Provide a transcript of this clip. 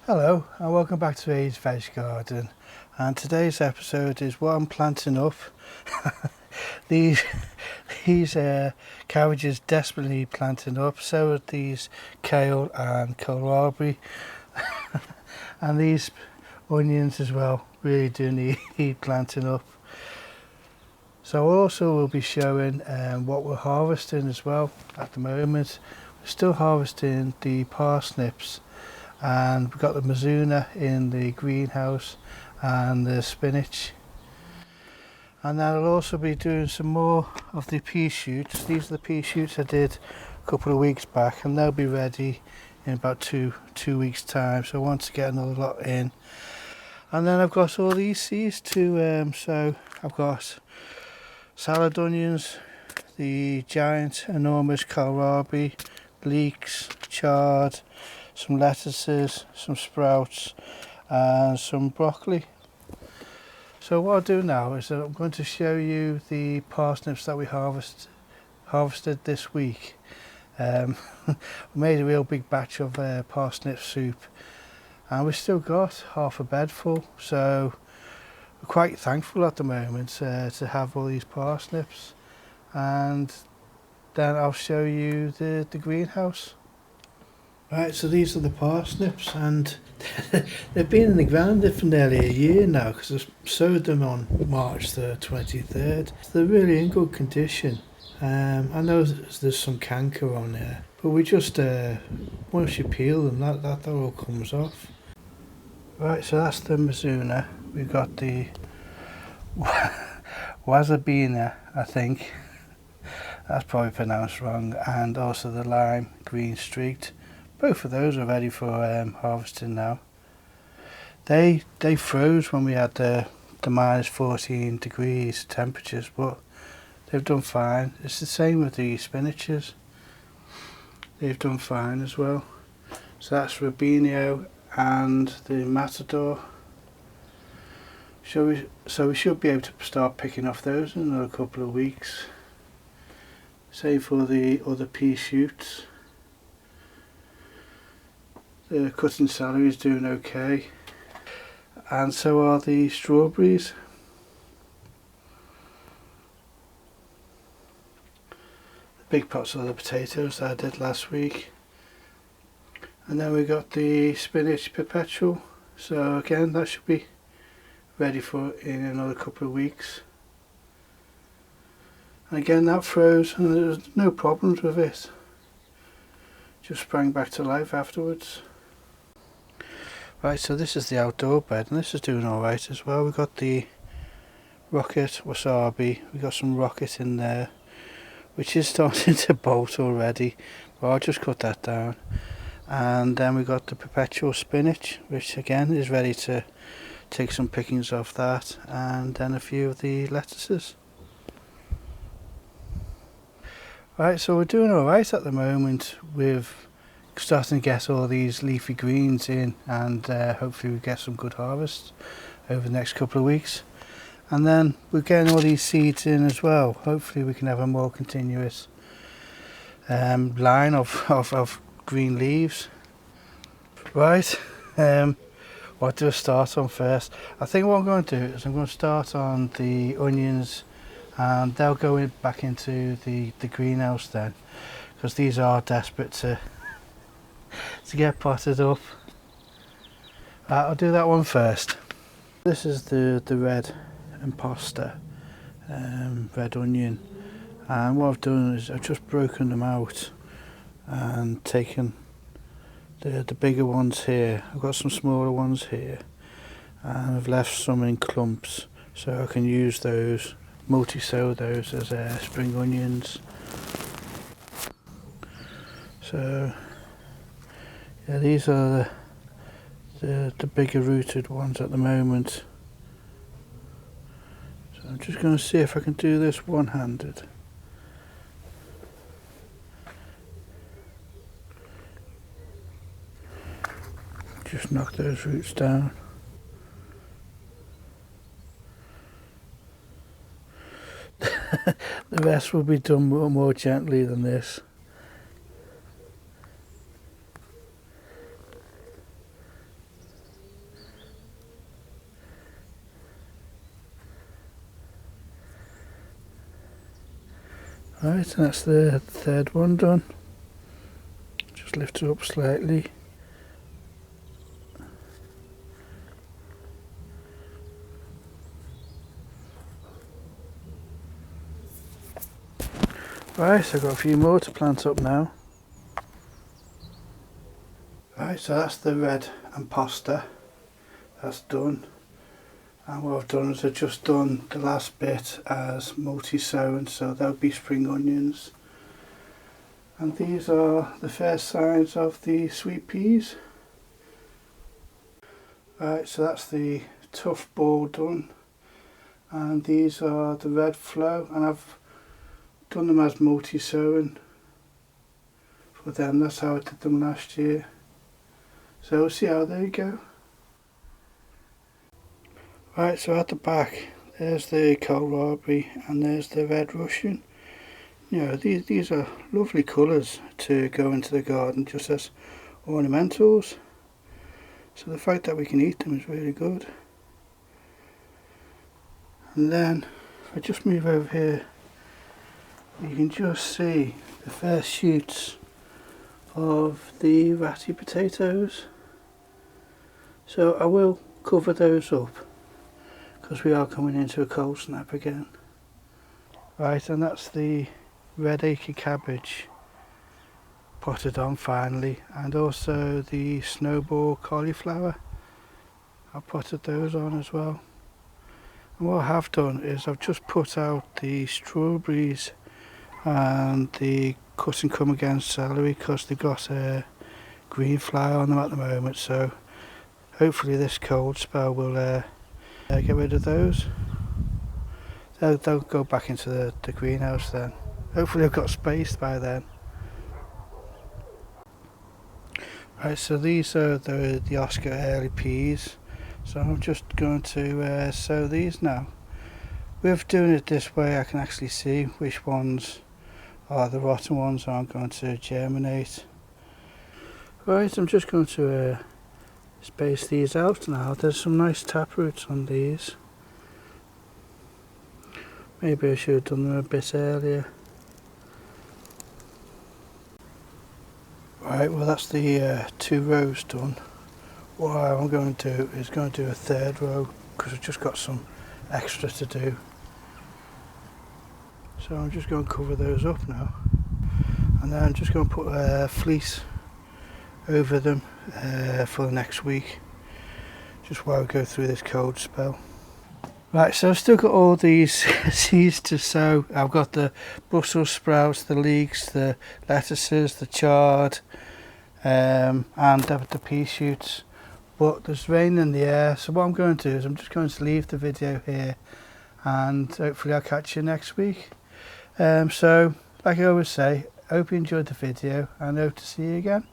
Hello and welcome back to A's Veg Garden, and today's episode is what I'm planting up. these these cabbages desperately planting up, so are these kale and kohlrabi and these onions as well really do need planting up. So also we'll be showing what we're harvesting as well at the moment. We're still harvesting the parsnips, and we've got the mizuna in the greenhouse and the spinach. And then I'll also be doing some more of the pea shoots. These are the pea shoots I did a couple of weeks back, and they'll be ready in about two weeks time, so I want to get another lot in. And then I've got all these seeds to sow. I've got salad onions, the giant enormous kohlrabi, leeks, chard, some lettuces, some sprouts and some broccoli. So what I'll do now is that I'm going to show you the parsnips that we harvested this week. We made a real big batch of parsnip soup, and we've still got half a bed full, so we're quite thankful at the moment to have all these parsnips. And then I'll show you the greenhouse. Right, so these are the parsnips, and they've been in the ground for nearly a year now because I sowed them on March the 23rd. So they're really in good condition. I know there's some canker on there, but we just, once you peel them, that all comes off. Right, so that's the mizuna. We've got the wazabina, I think. That's probably pronounced wrong, and also the lime green streaked. Both of those are ready for harvesting now. They froze when we had the minus 14 degrees temperatures, but they've done fine. It's the same with the spinaches. They've done fine as well. So that's Robinio and the Matador. So we should be able to start picking off those in another couple of weeks. Same for the other pea shoots. The cutting celery is doing okay, and so are the strawberries. The big pots are the potatoes that I did last week. And then we got the spinach perpetual, so again that should be ready for in another couple of weeks. And again that froze and there was no problems with it, just sprang back to life afterwards. Right, so this is the outdoor bed, and this is doing alright as well. We've got the rocket wasabi, we've got some rocket in there, which is starting to bolt already, but I'll just cut that down. And then we've got the perpetual spinach, which again is ready to take some pickings off that, and then a few of the lettuces. Right, so we're doing alright at the moment with starting to get all these leafy greens in, and hopefully we get some good harvests over the next couple of weeks. And then we're getting all these seeds in as well. Hopefully we can have a more continuous line of green leaves. Right, what do I start on first? I think what I'm going to do is I'm going to start on the onions, and they'll go back into the greenhouse then, because these are desperate to get potted up. I'll do that one first. This is the red imposter, red onion, and what I've done is I've just broken them out and taken the bigger ones here. I've got some smaller ones here, and I've left some in clumps so I can use those, multi-sow those as spring onions. So yeah, these are the bigger rooted ones at the moment. So I'm just going to see if I can do this one-handed. Just knock those roots down. The rest will be done more gently than this. Right, and that's the third one done. Just lift it up slightly. Right, so I've got a few more to plant up now. Right, so that's the red imposter. That's done. And what I've done is I've just done the last bit as multi-sowing, so there'll be spring onions. And these are the first signs of the sweet peas. Right, so that's the tough ball done. And these are the red flow, and I've done them as multi-sowing for them. That's how I did them last year. So we'll see how they go. Right, so at the back, there's the kohl robi and there's the red Russian. You know, these are lovely colours to go into the garden just as ornamentals. So the fact that we can eat them is really good. And then, if I just move over here, you can just see the first shoots of the ratty potatoes. So I will cover those up because we are coming into a cold snap again. Right, and that's the red acre cabbage potted on finally, and also the snowball cauliflower. I've potted those on as well. And what I have done is I've just put out the strawberries and the cut and come again celery because they've got a green fly on them at the moment, so hopefully this cold spell will get rid of those. They'll go back into the greenhouse then. Hopefully I've got space by then. Right, so these are the Oscar early peas. So I'm just going to sow these now. With doing it this way I can actually see which ones are the rotten ones aren't going to germinate. Right, I'm just going to space these out now. There's some nice taproots on these. Maybe I should have done them a bit earlier. Right, well that's the 2 rows done. What I'm going to do is going to do a third row because I've just got some extra to do. So I'm just going to cover those up now. And then I'm just going to put a fleece over them for the next week, just while we go through this cold spell. Right, so I've still got all these seeds to sow. I've got the Brussels sprouts, the leeks, the lettuces, the chard, and the pea shoots. But there's rain in the air, so what I'm going to do is I'm just going to leave the video here, and hopefully I'll catch you next week. So, like I always say, I hope you enjoyed the video and I hope to see you again.